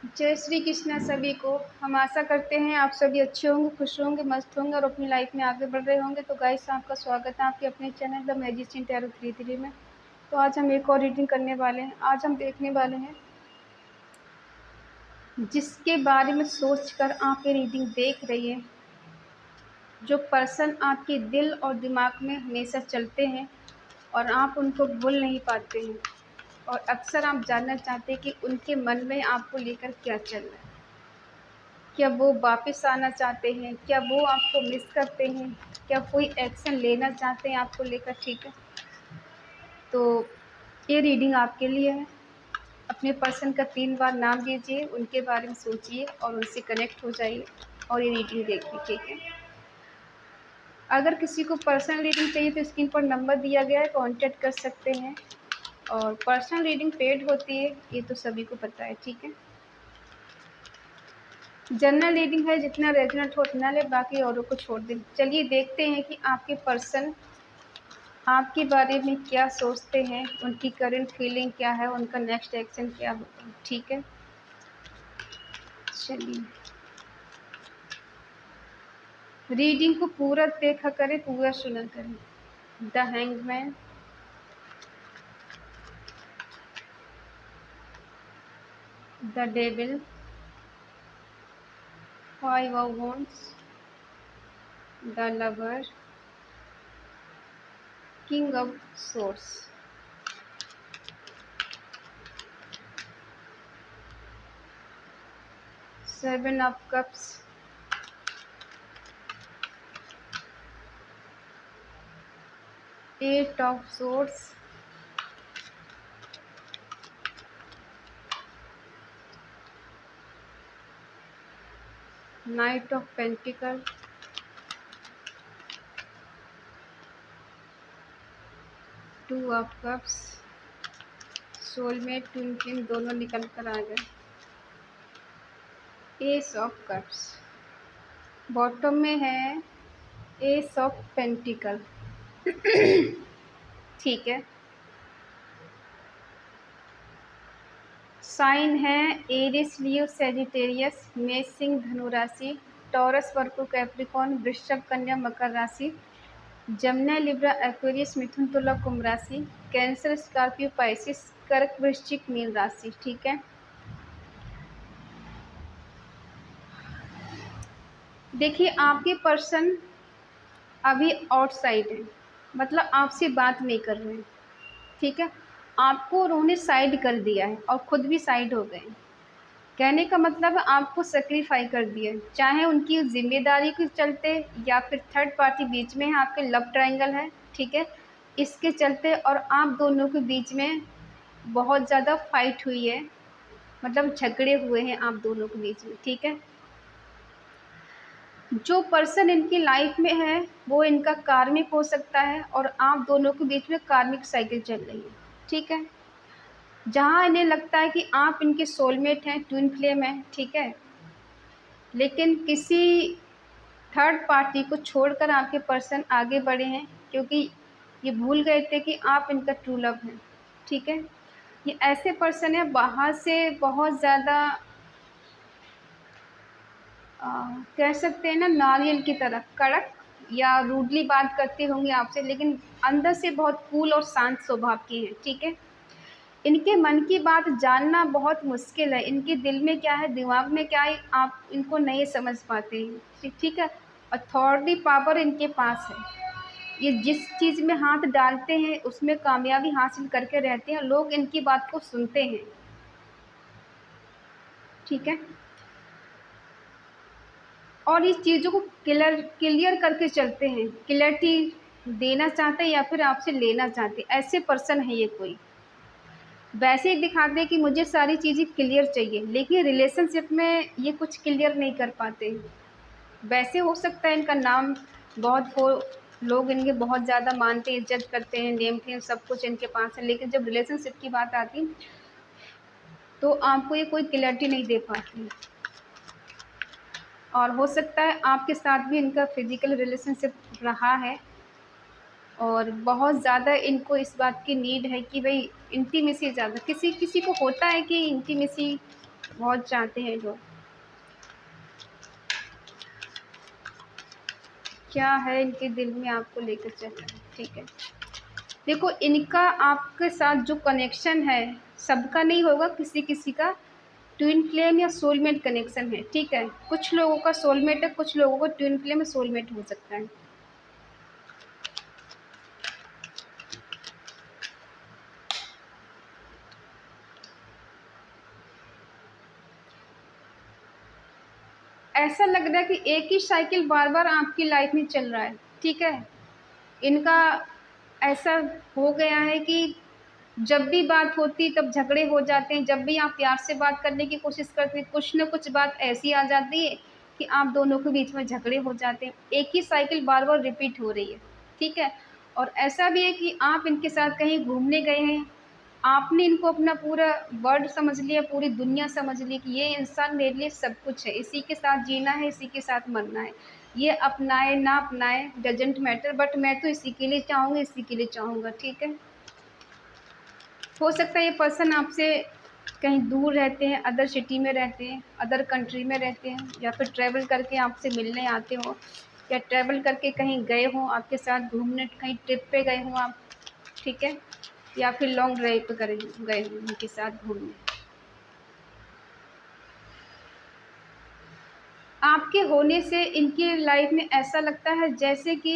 जय श्री कृष्णा सभी को। हम आशा करते हैं आप सभी अच्छे होंगे, खुश होंगे, मस्त होंगे और अपनी लाइफ में आगे बढ़ रहे होंगे। तो गाइस, आपका स्वागत है आपके अपने चैनल द मैजिशियन टैरो 33 में। तो आज हम एक और रीडिंग करने वाले हैं। आज हम देखने वाले हैं जिसके बारे में सोचकर आप ये रीडिंग देख रही है, जो पर्सन आपके दिल और दिमाग में हमेशा चलते हैं और आप उनको भूल नहीं पाते हैं, और अक्सर आप जानना चाहते हैं कि उनके मन में आपको लेकर क्या चल रहा है। क्या वो वापस आना चाहते हैं? क्या वो आपको मिस करते हैं? क्या कोई एक्शन लेना चाहते हैं आपको लेकर? ठीक है, तो ये रीडिंग आपके लिए है। अपने पर्सन का 3 बार नाम लीजिए, उनके बारे में सोचिए और उनसे कनेक्ट हो जाइए और ये रीडिंग देखिए। ठीक है, अगर किसी को पर्सनल रीडिंग चाहिए तो स्क्रीन पर नंबर दिया गया है, कॉन्टैक्ट कर सकते हैं। और पर्सनल रीडिंग पेड होती है, ये तो सभी को पता है। ठीक है, जनरल रीडिंग है, जितना रेजोनेट हो उतना ले, बाकी औरों को छोड़ दें। चलिए देखते हैं कि आपके पर्सन आपके बारे में क्या सोचते हैं, उनकी करंट फीलिंग क्या है, उनका नेक्स्ट एक्शन क्या होगा। ठीक है, चलिए रीडिंग को पूरा देखा करें, पूरा सुना करें। The hangman, the devil, 5 of wands, the lover, king of swords, 7 of cups, 8 of swords, Knight of Pentacles, 2 of cups, soulmate, twin flame दोनों निकल कर आ गए। एस ऑफ कप्स, बॉटम में है एस ऑफ पेंटिकल। ठीक है, साइन है Eris, लियो, Sagittarius, मेष, सिंह, धनु राशि, टॉरस, वर्को, कैप्रिकॉर्न, वृषभ, कन्या, मकर राशि, जमुना, लिब्रा, एक्वेरियस, मिथुन, तुला, कुंभ राशि, कैंसर, स्कॉर्पियो, पाइसिस, कर्क, वृश्चिक, मीन राशि। ठीक है, देखिए आपके पर्सन अभी आउटसाइड है, मतलब आपसे बात नहीं कर रहे हैं। ठीक है, आपको उन्होंने साइड कर दिया है और खुद भी साइड हो गए। कहने का मतलब है आपको सेक्रीफाई कर दिया, चाहे उनकी जिम्मेदारी के चलते या फिर थर्ड पार्टी बीच में है, आपके लव ट्रायंगल है। ठीक है, इसके चलते और आप दोनों के बीच में बहुत ज़्यादा फाइट हुई है, मतलब झगड़े हुए हैं आप दोनों के बीच में। ठीक है, जो पर्सन इनकी लाइफ में है वो इनका कार्मिक हो सकता है और आप दोनों के बीच में कार्मिक साइकिल चल रही है। ठीक है, जहाँ इन्हें लगता है कि आप इनके सोलमेट हैं, ट्विन फ्लेम हैं। ठीक है, लेकिन किसी थर्ड पार्टी को छोड़कर आपके पर्सन आगे बढ़े हैं, क्योंकि ये भूल गए थे कि आप इनका ट्रू लव हैं। ठीक है, ये ऐसे पर्सन है बाहर से बहुत ज़्यादा कह सकते हैं ना, नारियल की तरह कड़क या रूडली बात करते होंगे आपसे, लेकिन अंदर से बहुत कूल और शांत स्वभाव की हैं। ठीक है, इनके मन की बात जानना बहुत मुश्किल है, इनके दिल में क्या है, दिमाग में क्या है, आप इनको नहीं समझ पाते हैं। ठीक है, अथॉरिटी पावर इनके पास है, ये जिस चीज़ में हाथ डालते हैं उसमें कामयाबी हासिल करके रहते हैं, लोग इनकी बात को सुनते हैं। ठीक है, और इस चीज़ों को क्लियर करके चलते हैं, क्लियरिटी देना चाहते हैं या फिर आपसे लेना चाहते हैं, ऐसे पर्सन है ये। कोई वैसे ही दिखाते हैं कि मुझे सारी चीज़ें क्लियर चाहिए, लेकिन रिलेशनशिप में ये कुछ क्लियर नहीं कर पाते। वैसे हो सकता है इनका नाम बहुत हो, लोग इनके बहुत ज़्यादा मानते हैं, इज्जत करते हैं, नेम फेम सब कुछ इनके पास है, लेकिन जब रिलेशनशिप की बात आती तो आपको ये कोई क्लियरिटी नहीं दे पाती। और हो सकता है आपके साथ भी इनका फिजिकल रिलेशनशिप रहा है और बहुत ज़्यादा इनको इस बात की नीड है कि भाई इंटीमेसी ज़्यादा, किसी किसी को होता है कि इंटीमेसी बहुत चाहते हैं लोग। क्या है इनके दिल में आपको लेकर चल रहा है, ठीक है। देखो, इनका आपके साथ जो कनेक्शन है, सबका नहीं होगा, किसी किसी का ट्विन फ्लेम या सोलमेट कनेक्शन है, ठीक है। कुछ लोगों का सोलमेट है, कुछ लोगों को ट्विन फ्लेम या सोलमेट हो सकता है। ऐसा लग रहा है कि एक ही साइकिल बार बार आपकी लाइफ में चल रहा है, ठीक है। इनका ऐसा हो गया है कि जब भी बात होती तब झगड़े हो जाते हैं, जब भी आप प्यार से बात करने की कोशिश करते हैं कुछ न कुछ बात ऐसी आ जाती है कि आप दोनों के बीच में झगड़े हो जाते हैं। एक ही साइकिल बार बार रिपीट हो रही है, ठीक है। और ऐसा भी है कि आप इनके साथ कहीं घूमने गए हैं, आपने इनको अपना पूरा वर्ल्ड समझ लिया, पूरी दुनिया समझ ली कि ये इंसान मेरे लिए सब कुछ है, इसी के साथ जीना है, इसी के साथ मरना है। ये अपनाए ना अपनाए डजेंट मैटर, बट मैं तो इसी के लिए चाहूँगी, इसी के लिए चाहूँगा, ठीक है। हो सकता है ये पर्सन आपसे कहीं दूर रहते हैं, अदर सिटी में रहते हैं, अदर कंट्री में रहते हैं, या फिर ट्रैवल करके आपसे मिलने आते हो, या ट्रैवल करके कहीं गए हों आपके साथ घूमने, कहीं ट्रिप पे गए हों आप, ठीक है। या फिर लॉन्ग ड्राइव पे गए हों उनके साथ घूमने। आपके होने से इनकी लाइफ में ऐसा लगता है जैसे कि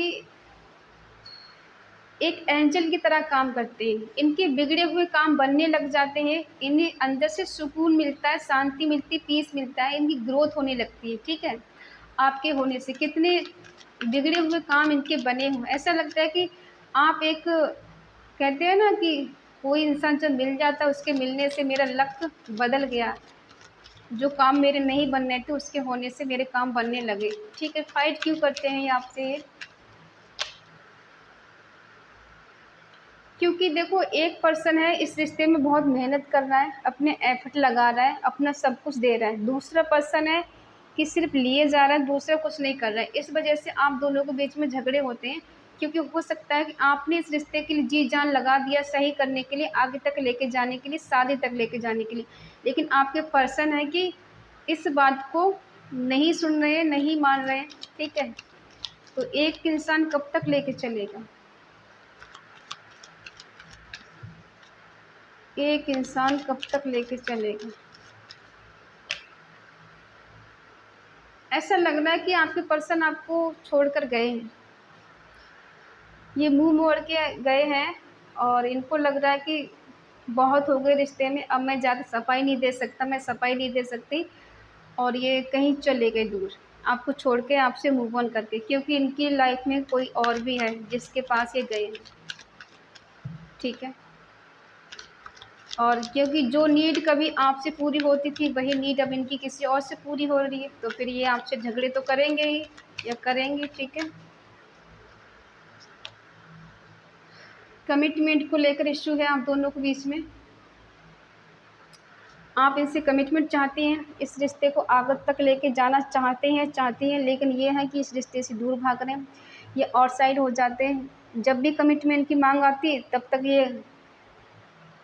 एक एंजल की तरह काम करते हैं, इनके बिगड़े हुए काम बनने लग जाते हैं, इन्हें अंदर से सुकून मिलता है, शांति मिलती, पीस मिलता है, इनकी ग्रोथ होने लगती है, ठीक है। आपके होने से कितने बिगड़े हुए काम इनके बने हों, ऐसा लगता है कि आप एक, कहते हैं ना कि कोई इंसान जब मिल जाता है उसके मिलने से मेरा लक बदल गया, जो काम मेरे नहीं बनने थे उसके होने से मेरे काम बनने लगे, ठीक है। फाइट क्यों करते हैं ये आपसे? क्योंकि देखो, एक पर्सन है इस रिश्ते में बहुत मेहनत कर रहा है, अपने एफर्ट लगा रहा है, अपना सब कुछ दे रहा है। दूसरा पर्सन है कि सिर्फ लिए जा रहा है, दूसरा कुछ नहीं कर रहा है। इस वजह से आप दोनों के बीच में झगड़े होते हैं, क्योंकि हो सकता है कि आपने इस रिश्ते के लिए जी जान लगा दिया, सही करने के लिए, आगे तक लेके जाने के लिए, शादी तक लेके जाने के लिए, लेकिन आपके पर्सन है कि इस बात को नहीं सुन रहे हैं, नहीं मान रहे हैं, ठीक है। तो एक इंसान कब तक लेके चलेगा? एक इंसान कब तक लेके चलेगा? ऐसा लग रहा है कि आपके पर्सन आपको छोड़कर गए हैं, ये मुंह मोड़ के गए हैं, और इनको लग रहा है कि बहुत हो गए रिश्ते में, अब मैं ज़्यादा सफाई नहीं दे सकता, मैं सफाई नहीं दे सकती, और ये कहीं चले गए दूर, आपको छोड़ के, आपसे मूव ऑन करके, क्योंकि इनकी लाइफ में कोई और भी है जिसके पास ये गए हैं, ठीक है। और क्योंकि जो नीड कभी आपसे पूरी होती थी वही नीड अब इनकी किसी और से पूरी हो रही है, तो फिर ये आपसे झगड़े तो करेंगे ही, या करेंगे, ठीक है। कमिटमेंट को लेकर इश्यू है आप दोनों के बीच में। आप इनसे कमिटमेंट चाहते हैं, इस रिश्ते को आगे तक लेके जाना चाहते हैं, लेकिन ये है कि इस रिश्ते से दूर भाग रहे हैं, ये और साइड हो जाते हैं। जब भी कमिटमेंट की मांग आती है तब तक ये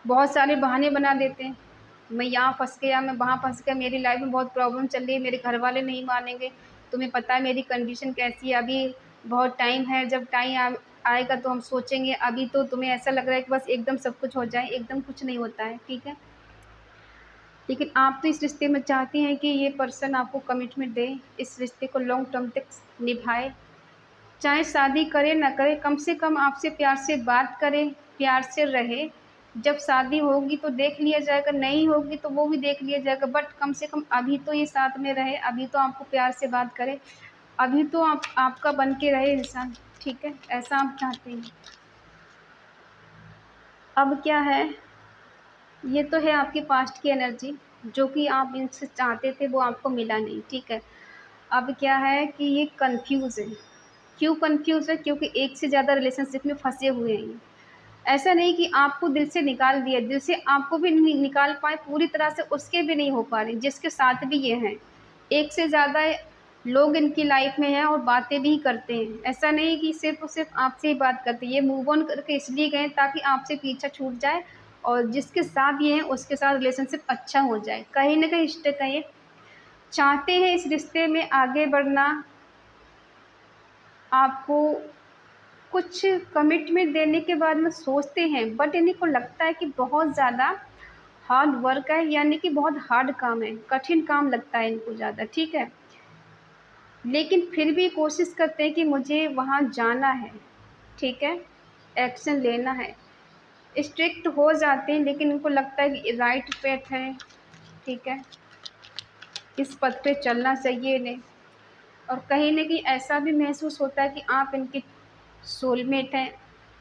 बहुत सारे बहाने बना देते हैं, मैं यहाँ फँस गया, मैं वहाँ फँस गया, मेरी लाइफ में बहुत प्रॉब्लम चल रही है, मेरे घर वाले नहीं मानेंगे, तुम्हें पता है मेरी कंडीशन कैसी है, अभी बहुत टाइम है, जब टाइम आएगा तो हम सोचेंगे, अभी तो तुम्हें ऐसा लग रहा है कि बस एकदम सब कुछ हो जाए, एकदम कुछ नहीं होता है, ठीक है। लेकिन आप तो इस रिश्ते में चाहती हैं कि ये पर्सन आपको कमिटमेंट दे, इस रिश्ते को लॉन्ग टर्म तक निभाए, चाहे शादी करे ना करे, कम से कम आपसे प्यार से बात करे, प्यार से रहे। जब शादी होगी तो देख लिया जाएगा, नहीं होगी तो वो भी देख लिया जाएगा, बट कम से कम अभी तो ये साथ में रहे, अभी तो आपको प्यार से बात करे, अभी तो आपका बन के रहे इंसान, ठीक है। ऐसा आप चाहते हैं। अब क्या है, ये तो है आपके पास्ट की एनर्जी, जो कि आप इनसे चाहते थे वो आपको मिला नहीं, ठीक है। अब क्या है कि ये कंफ्यूज है। क्यों कंफ्यूज है? क्योंकि एक से ज़्यादा रिलेशनशिप में फंसे हुए हैं ये। ऐसा नहीं कि आपको दिल से निकाल दिया, दिल से आपको भी नहीं निकाल पाए पूरी तरह से, उसके भी नहीं हो पा रहे, जिसके साथ भी ये हैं। एक से ज़्यादा लोग इनकी लाइफ में हैं और बातें भी करते हैं, ऐसा नहीं कि सिर्फ और सिर्फ आपसे ही बात करते हैं। ये मूव ऑन करके इसलिए गए ताकि आपसे पीछा छूट जाए और जिसके साथ ये हैं उसके साथ रिलेशनशिप अच्छा हो जाए। कहीं न कहीं रिश्ते का ये चाहते हैं इस रिश्ते में आगे बढ़ना, आपको कुछ कमिटमेंट देने के बाद में सोचते हैं, बट इन्हीं को लगता है कि बहुत ज़्यादा हार्ड वर्क है, यानी कि बहुत हार्ड काम है, कठिन काम लगता है इनको ज़्यादा, ठीक है। लेकिन फिर भी कोशिश करते हैं कि मुझे वहाँ जाना है, ठीक है, एक्शन लेना है। स्ट्रिक्ट हो जाते हैं लेकिन उनको लगता है कि राइट पेथ है, ठीक है, इस पथ पे चलना चाहिए इन्हें। और कहीं न कहीं ऐसा भी महसूस होता है कि आप इनके सोलमेट हैं,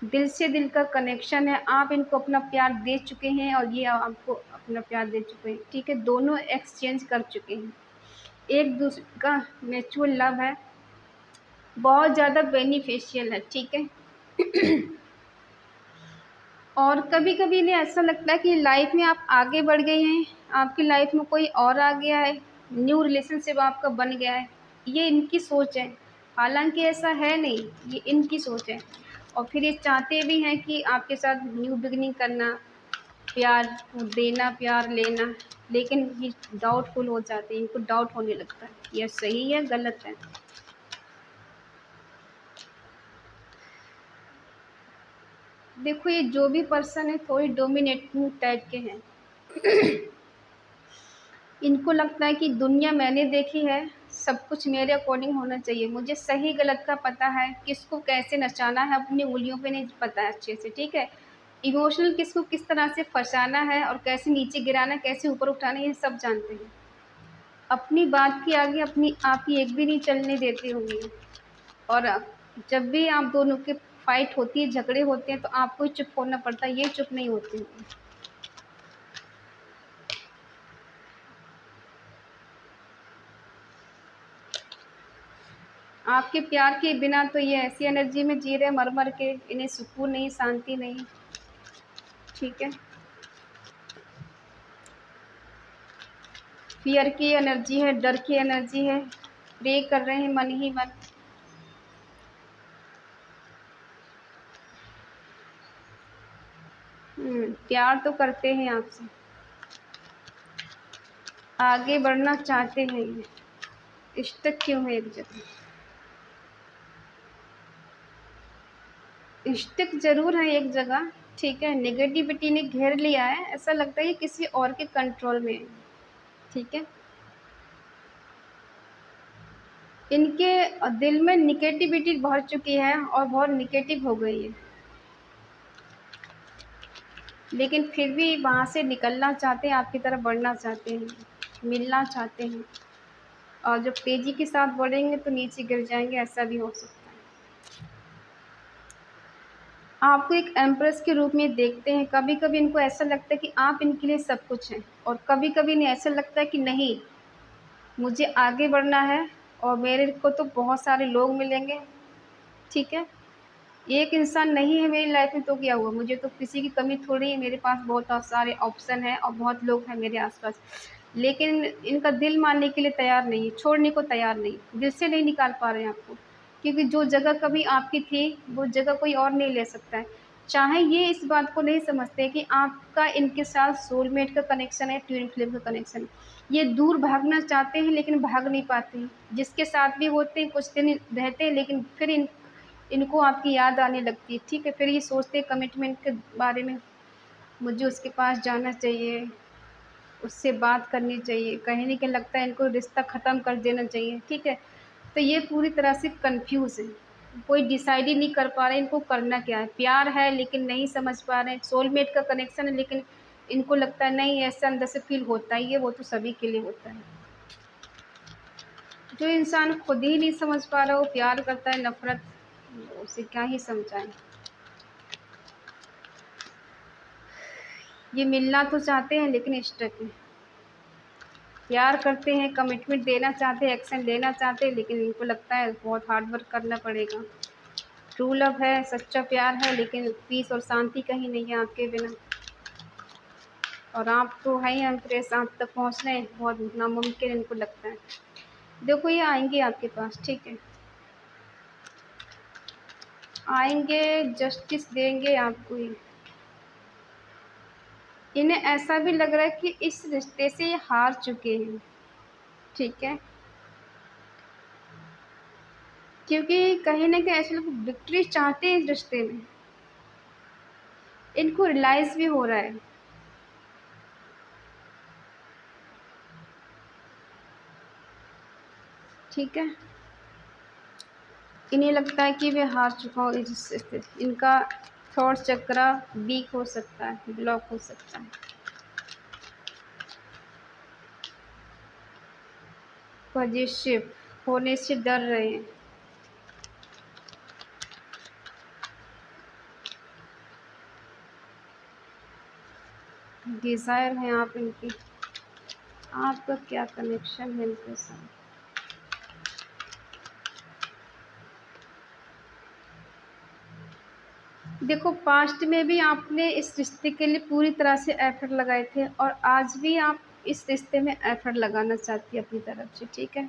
दिल से दिल का कनेक्शन है, आप इनको अपना प्यार दे चुके हैं और ये आपको अपना प्यार दे चुके हैं, ठीक है, दोनों एक्सचेंज कर चुके हैं। एक दूसरे का म्यूचुअल लव है, बहुत ज़्यादा बेनिफिशियल है, ठीक है। और कभी-कभी इन्हें ऐसा लगता है कि लाइफ में आप आगे बढ़ गए हैं, आपकी लाइफ में कोई और आ गया है, न्यू रिलेशनशिप आपका बन गया है, ये इनकी सोच है। हालाँकि ऐसा है नहीं, ये इनकी सोच है। और फिर ये चाहते भी हैं कि आपके साथ न्यू बिगिनिंग करना, प्यार देना, प्यार लेना, लेकिन ये डाउटफुल हो जाते हैं, इनको डाउट होने लगता है, ये सही है, गलत है। देखो ये जो भी पर्सन है थोड़ी डोमिनेटिंग टाइप के हैं। इनको लगता है कि दुनिया मैंने देखी है, सब कुछ मेरे अकॉर्डिंग होना चाहिए, मुझे सही गलत का पता है, किसको कैसे नचाना है अपनी उँगलियों पे नहीं पता है अच्छे से, ठीक है। इमोशनल किसको किस तरह से फँसाना है और कैसे नीचे गिराना है, कैसे ऊपर उठाना है, ये सब जानते हैं। अपनी बात के आगे अपनी आपकी एक भी नहीं चलने देते होंगे। और जब भी आप दोनों के फाइट होती है, झगड़े होते हैं, तो आपको ही चुप होना पड़ता है, ये चुप नहीं होते हैं। आपके प्यार के बिना तो ये ऐसी एनर्जी में जी रहे हैं मर-मर के, इन्हें सुकून नहीं, शांति नहीं, ठीक है। फ़ियर की एनर्जी है, डर की एनर्जी है, प्रे कर रहे हैं मन ही मन। प्यार तो करते हैं आपसे, आगे बढ़ना चाहते हैं ये, स्टक क्यों है एक जगह? स्टक ज़रूर है एक जगह, ठीक है, नेगेटिविटी ने घेर लिया है, ऐसा लगता है कि किसी और के कंट्रोल में है, ठीक है। इनके दिल में नेगेटिविटी भर चुकी है और बहुत नेगेटिव हो गई है, लेकिन फिर भी वहाँ से निकलना चाहते हैं, आपकी तरफ बढ़ना चाहते हैं, मिलना चाहते हैं। और जब तेज़ी के साथ बढ़ेंगे तो नीचे गिर जाएँगे, ऐसा भी हो सकता है। आपको एक एम्प्रेस के रूप में देखते हैं, कभी-कभी इनको ऐसा लगता है कि आप इनके लिए सब कुछ हैं, और कभी-कभी इन्हें ऐसा लगता है कि नहीं, मुझे आगे बढ़ना है और मेरे को तो बहुत सारे लोग मिलेंगे, ठीक है। एक इंसान नहीं है मेरी लाइफ में तो क्या हुआ, मुझे तो किसी की कमी थोड़ी है, मेरे पास बहुत सारे ऑप्शन हैं और बहुत लोग हैं मेरे आस-पास। लेकिन इनका दिल मानने के लिए तैयार नहीं है, छोड़ने को तैयार नहीं, दिल से नहीं निकाल पा रहे हैं आपको। क्योंकि जो जगह कभी आपकी थी, वो जगह कोई और नहीं ले सकता है। चाहे ये इस बात को नहीं समझते कि आपका इनके साथ सोलमेट का कनेक्शन है, ट्विन फ्लेम का कनेक्शन है। ये दूर भागना चाहते हैं लेकिन भाग नहीं पाते हैं। जिसके साथ भी होते हैं कुछ दिन रहते हैं, लेकिन फिर इनको आपकी याद आने लगती है, ठीक है। फिर ये सोचते हैं कमिटमेंट के बारे में, मुझे उसके पास जाना चाहिए, उससे बात करनी चाहिए, कहीं न कहीं लगता है इनको रिश्ता ख़त्म कर देना चाहिए, ठीक है। तो ये पूरी तरह से कन्फ्यूज़ हैं, कोई डिसाइड ही नहीं कर पा रहे इनको करना क्या है। प्यार है लेकिन नहीं समझ पा रहे हैं, सोलमेट का कनेक्शन है लेकिन इनको लगता है नहीं, ऐसा अंदर से फ़ील होता ही है, वो तो सभी के लिए होता है। जो इंसान खुद ही नहीं समझ पा रहा, वो प्यार करता है, नफ़रत, उसे क्या ही समझाएँ। ये मिलना तो चाहते हैं लेकिन स्टक हैं। प्यार करते हैं, कमिटमेंट देना चाहते हैं, एक्शन लेना चाहते हैं, लेकिन इनको लगता है बहुत हार्ड वर्क करना पड़ेगा। ट्रू लव है, सच्चा प्यार है, लेकिन पीस और शांति कहीं नहीं है आपके बिना। और आप तो हैं ही एम्प्रेस, आप तक पहुँचना है बहुत नामुमकिन इनको लगता है। देखो ये आएँगे आपके पास, ठीक है। आएँगे, जस्टिस देंगे आपको ये। इन्हें ऐसा भी लग रहा है कि इस रिश्ते से ये हार चुके हैं, ठीक है, क्योंकि कहीं न कहीं ऐसे लोग विक्ट्री चाहते हैं इस रिश्ते में, इनको रियलाइज़ भी हो रहा है। ठीक है, इन्हें लगता है कि मैं हार चुका हूँ इस रिश्ते से, इनका थॉट चक्रा वीक हो सकता है, ब्लॉक हो सकता है। पॉजिटिव होने से डर रहे हैं। डिज़ायर हैं आप इनकी, आपका क्या कनेक्शन है इनके साथ? देखो, पास्ट में भी आपने इस रिश्ते के लिए पूरी तरह से एफर्ट लगाए थे और आज भी आप इस रिश्ते में एफर्ट लगाना चाहती है अपनी तरफ से, ठीक है,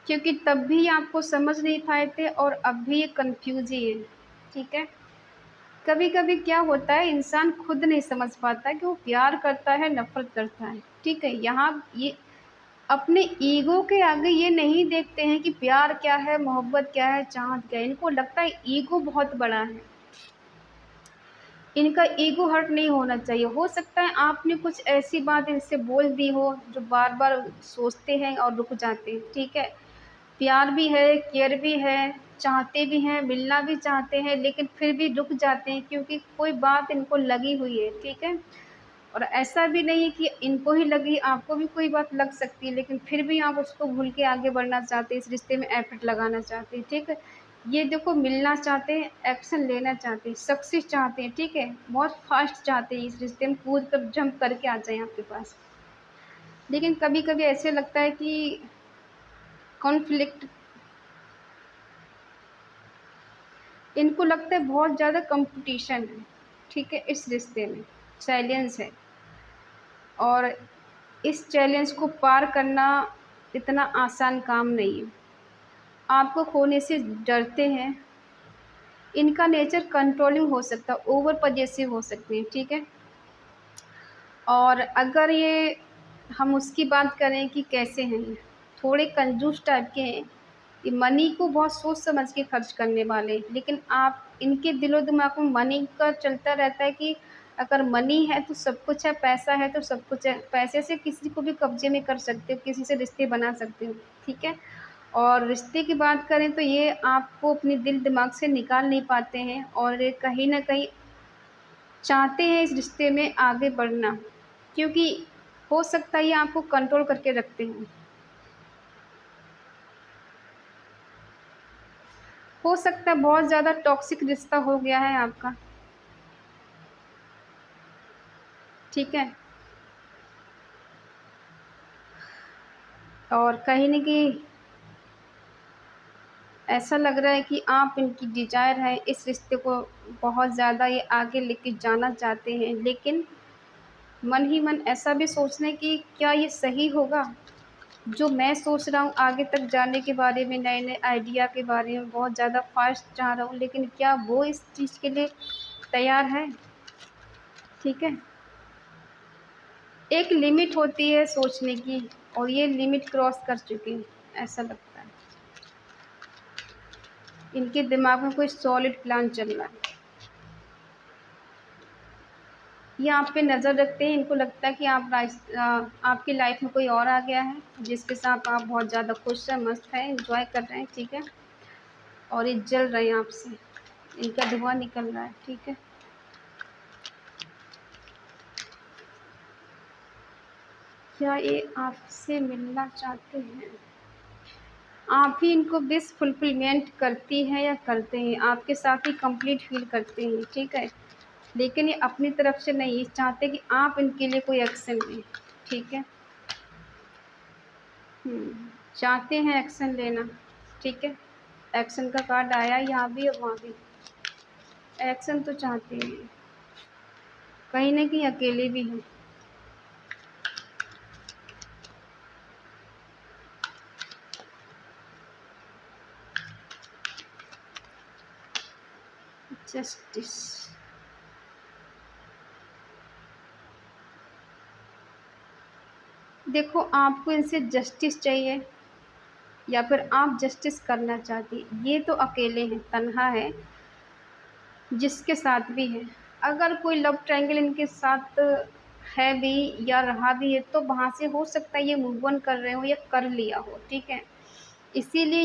क्योंकि तब भी आपको समझ नहीं पाए थे और अब भी ये कन्फ्यूज ही है, ठीक है। कभी कभी क्या होता है, इंसान खुद नहीं समझ पाता कि वो प्यार करता है नफरत करता है, ठीक है। यहाँ ये अपने ईगो के आगे ये नहीं देखते हैं कि प्यार क्या है, मोहब्बत क्या है, चाहत क्या है। इनको लगता है ईगो बहुत बड़ा है, इनका ईगो हर्ट नहीं होना चाहिए। हो सकता है आपने कुछ ऐसी बात इनसे बोल दी हो जो बार बार सोचते हैं और रुक जाते हैं, ठीक है। प्यार भी है, केयर भी है, चाहते भी हैं, मिलना भी चाहते हैं, लेकिन फिर भी रुक जाते हैं क्योंकि कोई बात इनको लगी हुई है, ठीक है। और ऐसा भी नहीं है कि इनको ही लगी, आपको भी कोई बात लग सकती है, लेकिन फिर भी आप उसको भूल के आगे बढ़ना चाहते हैं, इस रिश्ते में एफर्ट लगाना चाहते हैं, ठीक है। ये देखो, मिलना चाहते हैं, एक्शन लेना चाहते हैं, सक्सेस चाहते हैं, ठीक है, बहुत फास्ट चाहते हैं इस रिश्ते में कूद कर जंप करके आ जाएं आपके पास। लेकिन कभी कभी ऐसे लगता है कि कॉन्फ्लिक्ट, इनको लगता है बहुत ज़्यादा कंपटीशन है, ठीक है, इस रिश्ते में चैलेंज है और इस चैलेंज को पार करना इतना आसान काम नहीं है। आपको खोने से डरते हैं। इनका नेचर कंट्रोलिंग हो सकता है, ओवर पॉजेसिव हो सकते हैं, ठीक है। और अगर ये हम उसकी बात करें कि कैसे हैं ये, थोड़े कंजूस टाइप के हैं, ये मनी को बहुत सोच समझ के खर्च करने वाले, लेकिन आप इनके दिलो दिमाग में मनी का चलता रहता है कि अगर मनी है तो सब कुछ है, पैसा है तो सब कुछ है, पैसे से किसी को भी कब्जे में कर सकते हो, किसी से रिश्ते बना सकते हो, ठीक है। और रिश्ते की बात करें तो ये आपको अपने दिल दिमाग से निकाल नहीं पाते हैं और ये कहीं ना कहीं चाहते हैं इस रिश्ते में आगे बढ़ना, क्योंकि हो सकता है ये आपको कंट्रोल करके रखते हैं, हो सकता है बहुत ज़्यादा टॉक्सिक रिश्ता हो गया है आपका, ठीक है। और कहीं न कहीं ऐसा लग रहा है कि आप इनकी डिज़ायर है, इस रिश्ते को बहुत ज़्यादा ये आगे लेके जाना चाहते हैं, लेकिन मन ही मन ऐसा भी सोच रहे हैं कि क्या ये सही होगा? जो मैं सोच रहा हूँ आगे तक जाने के बारे में, नए-नए आइडिया के बारे में बहुत ज़्यादा फ़ास्ट चाह रहा हूँ, लेकिन क्या वो इस चीज़ के लिए तैयार है? ठीक है? एक लिमिट होती है सोचने की और ये लिमिट क्रॉस कर चुके हैं, ऐसा लगता है। इनके दिमाग में कोई सॉलिड प्लान चल रहा है। ये आप पे नज़र रखते हैं, इनको लगता है कि आपकी लाइफ में कोई और आ गया है, जिसके साथ आप बहुत ज़्यादा खुश हैं, मस्त हैं, एन्जॉय कर रहे हैं, ठीक है? और ये जल रहे हैं आपसे, इनका धुआँ निकल रहा है, ठीक है? क्या ये आपसे मिलना चाहते हैं? आप ही इनको विश फुलफिलमेंट करती हैं या करते हैं, आपके साथ ही कंप्लीट फ़ील करते हैं, ठीक है? लेकिन ये अपनी तरफ से नहीं चाहते कि आप इनके लिए कोई एक्शन लें, ठीक है? चाहते हैं एक्शन लेना, ठीक है? एक्शन का कार्ड आया यहाँ भी और वहाँ भी। एक्शन तो चाहते हैं, कहीं न कहीं अकेले भी हैं। जस्टिस, देखो, आपको इनसे जस्टिस चाहिए या फिर आप जस्टिस करना चाहती, ये तो अकेले हैं, तन्हा है, जिसके साथ भी है। अगर कोई लव ट्रायंगल इनके साथ है भी या रहा भी है, तो वहाँ से हो सकता है ये मूव ऑन कर रहे हो या कर लिया हो, ठीक है। इसीलिए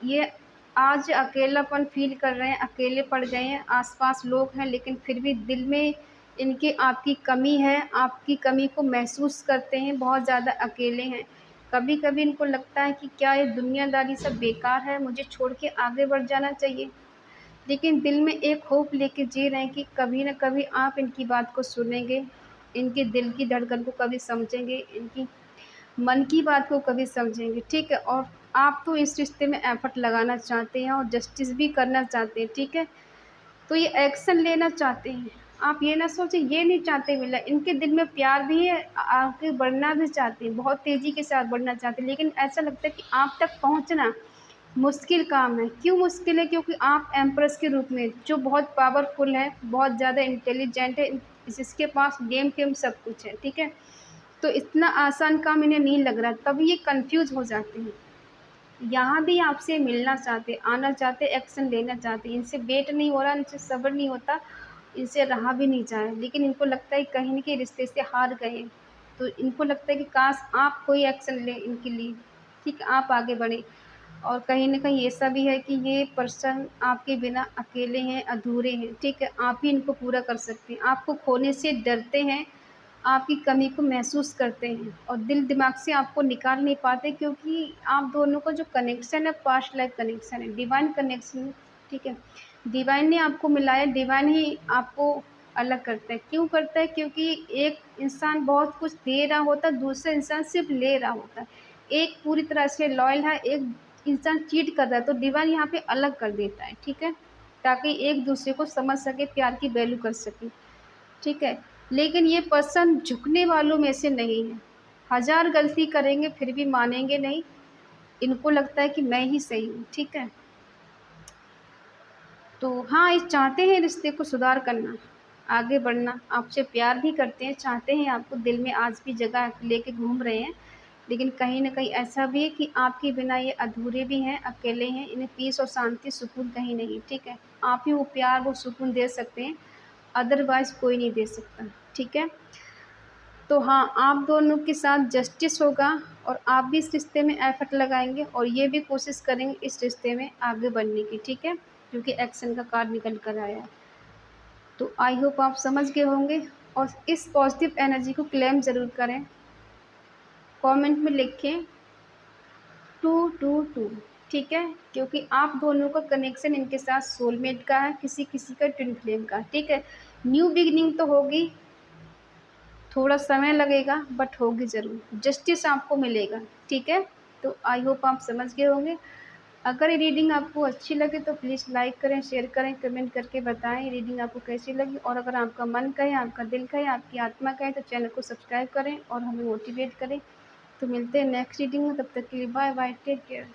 ये आज अकेलापन फ़ील कर रहे हैं, अकेले पड़ गए हैं, आस-पास लोग हैं लेकिन फिर भी दिल में इनके आपकी कमी है, आपकी कमी को महसूस करते हैं, बहुत ज़्यादा अकेले हैं। कभी-कभी इनको लगता है कि क्या ये दुनियादारी सब बेकार है, मुझे छोड़ के आगे बढ़ जाना चाहिए। लेकिन दिल में एक होप लेके जी रहे हैं कि कभी न कभी आप इनकी बात को सुनेंगे, इनके दिल की धड़कन को कभी समझेंगे, इनकी मन की बात को कभी समझेंगे, ठीक है? और आप तो इस रिश्ते में एफ़र्ट लगाना चाहते हैं और जस्टिस भी करना चाहते हैं, ठीक है? तो ये एक्शन लेना चाहते हैं। आप ये ना सोचें ये नहीं चाहते मिला, इनके दिल में प्यार भी है, आगे बढ़ना भी चाहते हैं, बहुत तेज़ी के साथ बढ़ना चाहते हैं, लेकिन ऐसा लगता है कि आप तक पहुँचना मुश्किल काम है। क्यों मुश्किल है? क्योंकि आप एम्प्रेस के रूप में जो बहुत पावरफुल है, बहुत ज़्यादा इंटेलिजेंट है, जिसके पास गेम-टेम सब कुछ है, ठीक है? तो इतना आसान काम इन्हें नहीं लग रहा, तभी ये कन्फ्यूज़ हो जाते हैं। यहाँ भी आपसे मिलना चाहते, आना चाहते, एक्शन लेना चाहते, इनसे वेट नहीं हो रहा, इनसे सब्र नहीं होता, इनसे रहा भी नहीं जा रहा, लेकिन इनको लगता है कहीं न कहीं रिश्ते से हार गए। तो इनको लगता है कि काश आप कोई एक्शन लें इनके लिए, ठीक है? आप आगे बढ़ें। और कहीं न कहीं ऐसा भी है कि ये पर्सन आपके बिना अकेले हैं, अधूरे हैं, ठीक है? आप ही इनको पूरा कर सकते हैं। आपको खोने से डरते हैं, आपकी कमी को महसूस करते हैं और दिल-दिमाग से आपको निकाल नहीं पाते, क्योंकि आप दोनों का जो कनेक्शन है पास्ट लाइफ कनेक्शन है, डिवाइन कनेक्शन, ठीक है? डिवाइन ने आपको मिलाया, डिवाइन ही आपको अलग करता है। क्यों करता है? क्योंकि एक इंसान बहुत कुछ दे रहा होता है, दूसरा इंसान सिर्फ़ ले रहा होता है। एक पूरी तरह से लॉयल है, एक इंसान चीट कर रहा है, तो डिवाइन यहाँ पे अलग कर देता है, ठीक है? ताकि एक-दूसरे को समझ सके, प्यार की वैल्यू कर सकें, ठीक है? लेकिन ये पर्सन झुकने वालों में से नहीं है। हज़ार गलती करेंगे फिर भी मानेंगे नहीं, इनको लगता है कि मैं ही सही हूँ, ठीक है? तो हाँ, ये चाहते हैं रिश्ते को सुधार करना, आगे बढ़ना, आपसे प्यार भी करते हैं, चाहते हैं आपको, दिल में आज भी जगह लेके घूम रहे हैं। लेकिन कहीं न कहीं ऐसा भी है कि आपके बिना ये अधूरे भी हैं, अकेले हैं, इन्हें पीस और शांति, सुकून कहीं नहीं, ठीक है? आप ही वो प्यार, वो सुकून दे सकते हैं, अदरवाइज़ कोई नहीं दे सकता, ठीक है? तो हाँ, आप दोनों के साथ जस्टिस होगा और आप भी इस रिश्ते में एफ़र्ट लगाएँगे और ये भी कोशिश करेंगे इस रिश्ते में आगे बढ़ने की, ठीक है? क्योंकि एक्शन का कार्ड निकल कर आया है। तो आई होप आप समझ गए होंगे और इस पॉज़िटिव एनर्जी को क्लेम ज़रूर करें। कमेंट में लिखें 222, ठीक है? क्योंकि आप दोनों का कनेक्शन इनके साथ सोलमेट का है, किसी-किसी का ट्विन फ्लेम का, ठीक है? न्यू बिगिनिंग तो होगी, थोड़ा समय लगेगा बट होगी ज़रूर, जस्टिस आपको मिलेगा, ठीक है? तो आई होप आप समझ गए होंगे। अगर ये रीडिंग आपको अच्छी लगे तो प्लीज़ लाइक करें, शेयर करें, कमेंट करके बताएँ रीडिंग आपको कैसी लगी, और अगर आपका मन कहे, आपका दिल कहे, आपकी आत्मा कहे तो चैनल को सब्सक्राइब करें और हमें मोटिवेट करें। तो मिलते हैं नेक्स्ट रीडिंग में, तब तक के लिए बाय बाय, टेक केयर।